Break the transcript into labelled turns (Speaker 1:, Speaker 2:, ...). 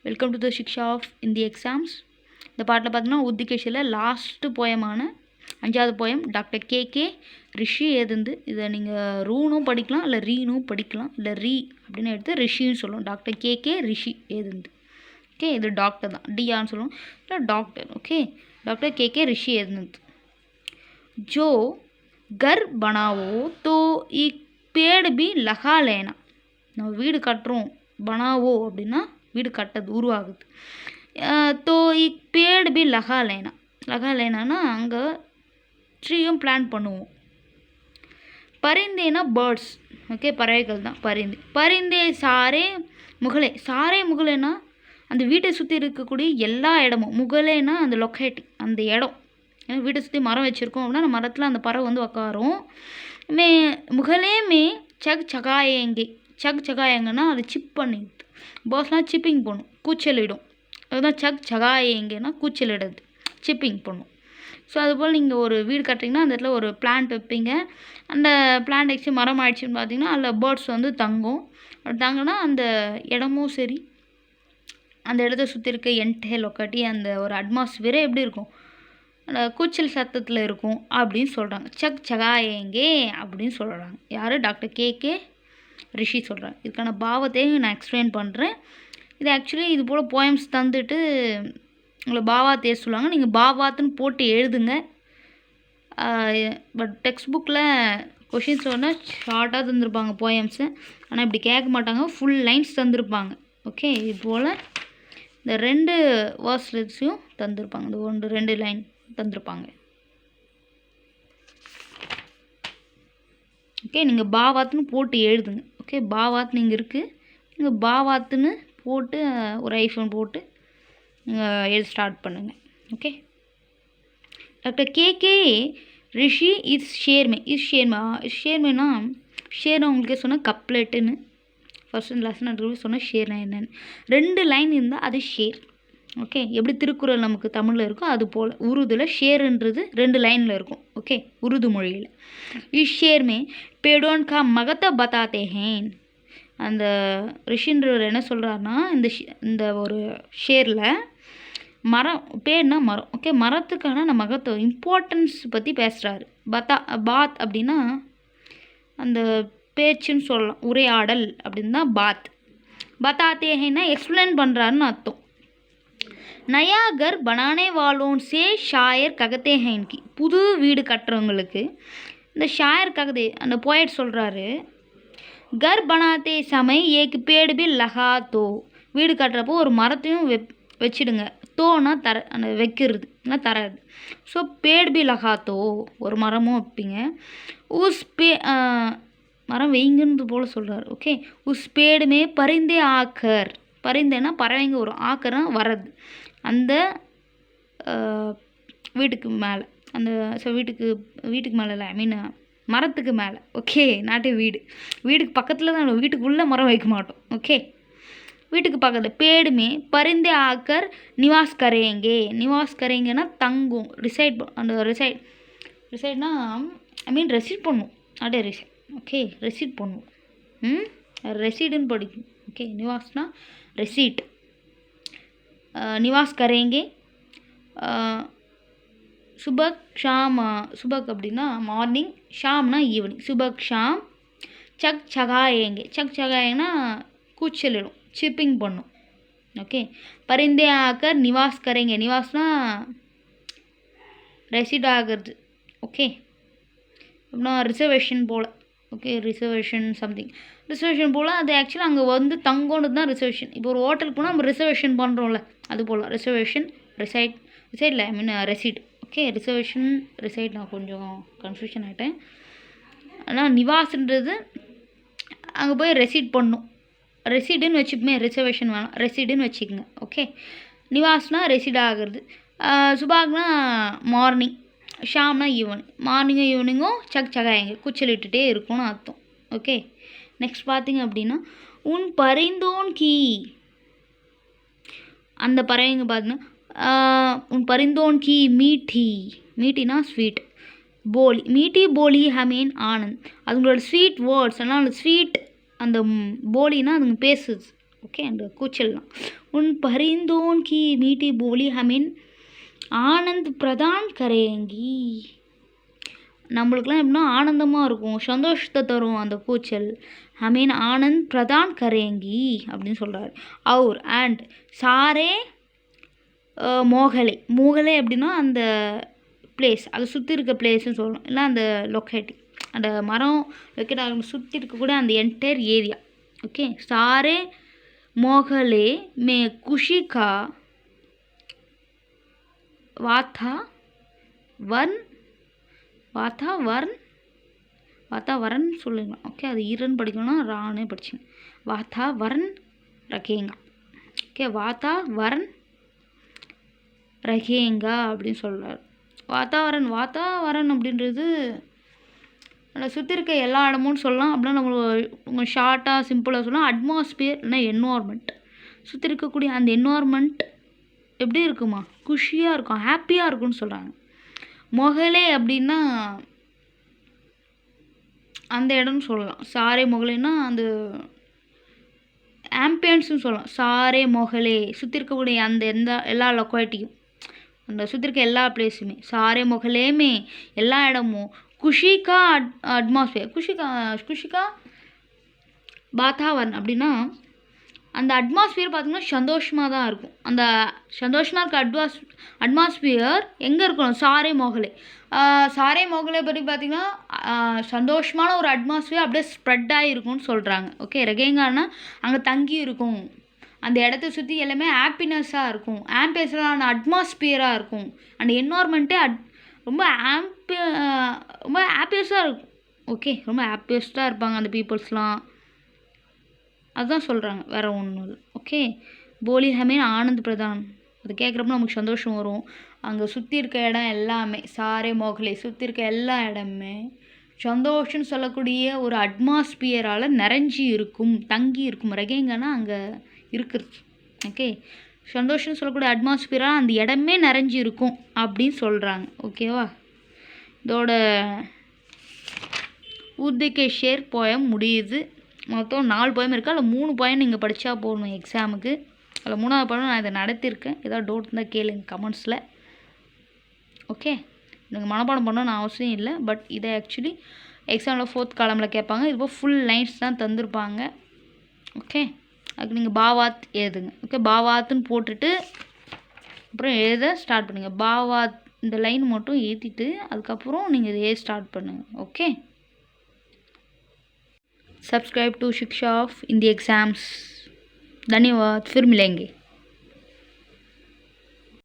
Speaker 1: Welcome to the Shiksha of Indian exams. இந்த பாட்டில் பார்த்தீங்கன்னா உத்திகேஷில் லாஸ்ட்டு போயமான 5வது போயம் டாக்டர் கே ரிஷி ஏதுந்து. இதை நீங்கள் ரூனும் படிக்கலாம், இல்லை ரீனும் படிக்கலாம், இல்லை ரீ அப்படின்னு எடுத்து ரிஷின்னு சொல்லுவோம். Doctor K Rishi ஏதுந்து. ஓகே, இது டாக்டர் தான், டிஆன்னு சொல்லுவோம், இல்லை doctor. Okay, doctor K Rishi ஏதுந்து. जो घर बनाओ तो एक पेड़ भी लगा लेना. நம்ம வீடு கட்டுறோம், பனாவோ அப்படின்னா வீடு கட்டது, உருவாகுது. தோ இக் பேடு பி லகா லேனானா அங்கே ட்ரீயும் பிளான் பண்ணுவோம். பரிந்தேனா பேர்ட்ஸ், ஓகே, பறவைகள் தான் பரிந்து. பரிந்தே சாரே முகலேனா அந்த வீட்டை சுற்றி இருக்கக்கூடிய எல்லா இடமும். முகலேனா அந்த லொக்கேட்டி, அந்த இடம். ஏன்னா வீட்டை சுற்றி மரம் வச்சுருக்கோம் அப்படின்னா அந்த மரத்தில் அந்த பறவை வந்து உக்காரும். முகலே சகாயங்கன்னா அது சிப் பண்ணிடுது. பேர்ட்ஸ்லாம் சிப்பிங் பண்ணும், கூச்சலிடும். அதுதான் சகாயங்கன்னா கூச்சலிடுது, சிப்பிங் பண்ணும். ஸோ அதுபோல் நீங்கள் ஒரு வீடு கட்டுறீங்கன்னா அந்த இடத்துல ஒரு பிளான்ட் வைப்பீங்க. அந்த பிளான்ட் ஆக்சுவலி மரம் ஆயிடுச்சுன்னு பார்த்தீங்கன்னா அதில் பேர்ட்ஸ் வந்து தங்கும். தங்கினா அந்த இடமும் சரி, அந்த இடத்த சுற்றி இருக்க என்டே லொக்காட்டி அந்த ஒரு அட்மாஸ்பியரே எப்படி இருக்கும், அந்த கூச்சல் சத்தத்தில் இருக்கும் அப்படின்னு சொல்கிறாங்க. சகாயேங்கே அப்படின்னு சொல்கிறாங்க. யார்? டாக்டர் கே ரிஷி சொல்கிறாங்க. இதுக்கான பாவத்தையும் நான் எக்ஸ்பிளைன் பண்ணுறேன். இது ஆக்சுவலி இது போல் போயம்ஸ் தந்துட்டு உங்களை பாவாத் ஏற்ற சொல்லுவாங்க. நீங்கள் பாவாத்துன்னு போட்டு எழுதுங்க. பட் டெக்ஸ்ட் புக்கில் கொஷின்ஸ் ஒன்று ஷார்ட்டாக தந்துருப்பாங்க போயம்ஸு. ஆனால் இப்படி கேட்க மாட்டாங்க, ஃபுல் லைன்ஸ் தந்துருப்பாங்க. ஓகே, இது போல் இந்த 2 வேர்ஸ்லையும் தந்துருப்பாங்க. இந்த 2 லைன் தந்துருப்பாங்க. ஓகே, நீங்கள் பாவாத்துன்னு போட்டு எழுதுங்க. ஓகே, பாவாத் நீங்கள் இருக்குது, நீங்கள் பாவாத்துன்னு போட்டு ஒரு ஐஃபோன் போட்டு நீங்கள் எழுத ஸ்டார்ட் பண்ணுங்கள். ஓகே, டாக்டர் கே ரிஷி ஷேர்மேனா ஷேர்னா உங்களுக்கே சொன்னால் கப்லெட்டுன்னு ஃபர்ஸ்ட் லெசன் சொன்னால் ஷேர்னா என்னென்னு 2 லைன் இருந்தால் அது ஷேர். ஓகே, எப்படி திருக்குறள் நமக்கு தமிழில் இருக்கும் அது போல் உருதுல ஷேருன்றது 2 லைனில் இருக்கும். ஓகே, உருது மொழியில். ஷேர்மே பேடோன் கா மகத்தை பத்தாத்தே ஹேன். அந்த ரிஷின்றவர் என்ன சொல்கிறாருன்னா இந்த ஒரு ஷேரில் மரம், பேர்னா மரம். ஓகே, மரத்துக்கான நம்ம மகத்துவம், இம்பார்ட்டன்ஸ் பற்றி பேசுகிறாரு. பாத் அப்படின்னா அந்த பேச்சுன்னு சொல்லலாம், உரையாடல் அப்படின்னு தான் பாத். பத்தாத்தே ஹேன்னா எக்ஸ்பிளைன் பண்ணுறாருன்னு அர்த்தம். நயா கர் பனானே வாலோன் சே ஷாயர் ககத்தே ஹேன்கி. புது வீடு கட்டுறவங்களுக்கு இந்த ஷாயர் ககதே அந்த போயட் சொல்கிறாரு, கர் பனாத்தே சமய் ஏக்கு பேடு பி லகா தோ. வீடு கட்டுறப்போ ஒரு மரத்தையும் வச்சிடுங்க. தோனா தர, அந்த வைக்கிறது இல்லை தரது. ஸோ பேடு பி லகா தோ, ஒரு மரமும் வைப்பீங்க. உஸ் மரம் வைங்கன்னு போல் சொல்கிறார். ஓகே, உஸ் பேடுமே பரிந்தே ஆக்கர். பரிந்தேன்னா பறவைங்க வரும், ஆக்கர்னா வரது. அந்த வீட்டுக்கு மேலே, அந்த வீட்டுக்கு மேலே இல்லை, ஐ மீன் மரத்துக்கு மேலே. ஓகே, நாட்டு வீடுக்கு பக்கத்தில் தான், வீட்டுக்குள்ளே மரம் வைக்க மாட்டோம். ஓகே, வீட்டுக்கு பக்கத்தில். பேடுமே பரிந்தே ஆக்கர் நிவாஸ் கரேங்கன்னா தங்கும், அந்த ரிசைட்னா ஐ மீன் ரெசிட் பண்ணும், அப்படியே ரிசைட். ஓகே, ரெசிட் பண்ணும், ரெசிடுன்னு படிக்கும். ஓகே, நிவாஸ்னா ரெசிட். நிவாஸ் கரேங்கே. சுபக் ஷாம், சுபக் அப்படின்னா மார்னிங், ஷாம்னா ஈவினிங். சுபக் ஷாம். சகாயேங்கன்னா கூச்சலிடும், சிப்பிங் பண்ணும். ஓகே, பரிந்தே ஆக்கர் நிவாஸ் கரேங்கே. நிவாஸ்னா ரெசிட் ஆகிறது. ஓகே, அப்படின்னா ரிசர்வேஷன் போல். ஓகே, ரிசர்வேஷன் சம்திங் ரிசர்வேஷன் போல். அது ஆக்சுவலாக அங்கே வந்து தங்கோன்னு தான் ரிசர்வேஷன். இப்போ ஒரு ஹோட்டலுக்கு போனால் நம்ம ரிசர்வேஷன் பண்ணுறோம்ல, அது போல் ரிசர்வேஷன். ரிசைடில் I mean reside. Okay, reservation reside. நான் கொஞ்சம் கன்ஃபியூஷன் ஆகிட்டேன். ஆனால் நிவாஸ்ன்றது அங்கே போய் ரெசிட் பண்ணும். ரெசிடுன்னு வச்சுப்போமே, ரிசர்வேஷன் வேணாம், ரெசிடுன்னு வச்சுக்கோங்க. ஓகே, நிவாஸ்னால் ரெசிட் ஆகிறது. சுபாக்னா மார்னிங், ஷாம்னா ஈவினிங். மார்னிங்கும் ஈவினிங்கும் சகாயங்க கூச்சலிட்டுட்டே இருக்கும்னு அர்த்தம். ஓகே, நெக்ஸ்ட் பார்த்தீங்க அப்படின்னா உன் பரிந்தோன் கீ. அந்த பறவைங்க பார்த்தீங்கன்னா உன் பரிந்தோன் கீ மீட்டினா ஸ்வீட். மீட்டி போலி ஹமேன் ஆனந்த். அதுங்களோட ஸ்வீட் வேர்ட்ஸ் எல்லாம், அந்த ஸ்வீட், அந்த போலினா அதுங்க பேசுது. ஓகே அந்த கூச்சல்லாம் உன் பரிந்தோன் கி மீட்டி போலி ஹமீன் ஆனந்த் பிரதான் கரேங்கி நம்மளுக்குலாம் எப்படின்னா ஆனந்தமாக இருக்கும், சந்தோஷத்தை தரும் அந்த கூச்சல். ஹமீன் ஆனந்த் பிரதான் கரேங்கி அப்படின்னு சொல்கிறாரு. அவுர் அண்ட் சாரே மோகலே மோகலே அப்படின்னா அந்த பிளேஸ், அதை சுற்றி இருக்க பிளேஸ்ன்னு சொல்லணும், இல்லை அந்த லொக்கேட்டி, அந்த மரம் லொக்கேட் சுற்றி இருக்கக்கூடிய அந்த என்டையர் ஏரியா. ஓகே சாரே மோகலே மே குஷி கா வாத்தாவரன் சொல்லுங்க. ஓகே அது ஈரன் படிக்கணும், ரானே படிச்சுங்க. வாத்தாவரன் ரகேங்கா. ஓகே வாத்தாவரன் ரகேங்கா அப்படின்னு சொல்கிறார். வாத்தாவரன் அப்படின்றது அதை சுற்றி இருக்க எல்லா இடமும் சொல்லலாம். அப்படின்னா நம்ம ஷார்ட்டாக சிம்பிளாக சொல்லலாம். அட்மாஸ்பியர் இல்லைனா என்வார்மெண்ட், சுற்றி இருக்கக்கூடிய அந்த என்வார்மெண்ட் எப்படி இருக்குமா, குஷியாக இருக்கும், ஹாப்பியாக இருக்கும்னு சொல்கிறாங்க. மொகலே அப்படின்னா அந்த இடம்னு சொல்லலாம். சாரே மொகலேன்னா அந்த ஆம்பியன்ஸ்னு சொல்லலாம். சாரே மொகலே சுற்றி இருக்கக்கூடிய அந்த எல்லா லொக்காலிட்டியும், அந்த சுற்றி இருக்க எல்லா பிளேஸுமே, சாரே மொகலேமே எல்லா இடமும், குஷிகா அட்மாஸ்பியர், குஷிகா வாத்தாவரன் அப்படின்னா அந்த அட்மாஸ்பியர் பார்த்திங்கன்னா சந்தோஷமாக தான் இருக்கும். அந்த சந்தோஷமாக இருக்க அட்மாஸ்பியர் எங்கே இருக்கணும், சாரே மோகலே பற்றி பார்த்திங்கன்னா சந்தோஷமான ஒரு அட்மாஸ்பியர் அப்படியே ஸ்ப்ரெட் ஆகிருக்கும்னு சொல்கிறாங்க. ஓகே ரகேங்கானா அங்கே தங்கி இருக்கும், அந்த இடத்த சுற்றி எல்லாமே ஹாப்பினஸ்ஸாக இருக்கும், ஆம்பியஸான அட்மாஸ்பியராக இருக்கும், அந்த என்வார்மெண்ட்டே ரொம்ப ஹாப்பியஸாக இருக்கும். ஓகே ரொம்ப ஹாப்பியஸ்ட்டாக இருப்பாங்க அந்த பீப்புள்ஸ்லாம், அதுதான் சொல்கிறாங்க, வேறு ஒன்றும் இல்லை. ஓகே போலி ஹமீன் ஆனந்த் பிரதான், அது கேட்குறப்ப நமக்கு சந்தோஷம் வரும். அங்கே சுற்றி இருக்க இடம் எல்லாமே, சாரே மோகலே சுற்றி இருக்க எல்லா இடமே சந்தோஷம்னு சொல்லக்கூடிய ஒரு அட்மாஸ்பியரால் நிறைஞ்சி இருக்கும், தங்கி இருக்கும். ரகேங்கன்னா அங்கே இருக்கிறது. ஓகே சந்தோஷம்னு சொல்லக்கூடிய அட்மாஸ்பியரால் அந்த இடமே நிறைஞ்சி இருக்கும் அப்படின்னு சொல்கிறாங்க. ஓகேவா, இதோட உர்துகே ஷேர் போயம் முடியுது. மொத்தம் 4 போயம் இருக்குது, அதில் 3 போயம் நீங்கள் படித்தா போகணும் எக்ஸாமுக்கு. அதில் 3ஆவது போயம் நான் இதை நடத்தியிருக்கேன். ஏதாவது டவுட் இருந்தால் கேளுங்க கமெண்ட்ஸில். ஓகே நீங்கள் மனப்பாடம் பண்ணணும்னு அவசியம் இல்லை, பட் இதை ஆக்சுவலி எக்ஸாமில் 4th காலமில் கேட்பாங்க. இது போல் ஃபுல் லைன்ஸ் தான் தந்திருப்பாங்க. ஓகே அதுக்கு நீங்கள் பாவாத் எழுதுங்க. ஓகே பாவாத்துன்னு போட்டுட்டு அப்புறம் எழுத ஸ்டார்ட் பண்ணுங்கள். பாவாத் இந்த லைன் மட்டும் ஏற்றிட்டு அதுக்கப்புறம் நீங்கள் இதை ஸ்டார்ட் பண்ணுங்கள். ஓகே सब्सक्राइब टू शिक्षा ऑफ हिंदी एग्ज़ाम्स। धन्यवाद, फिर मिलेंगे।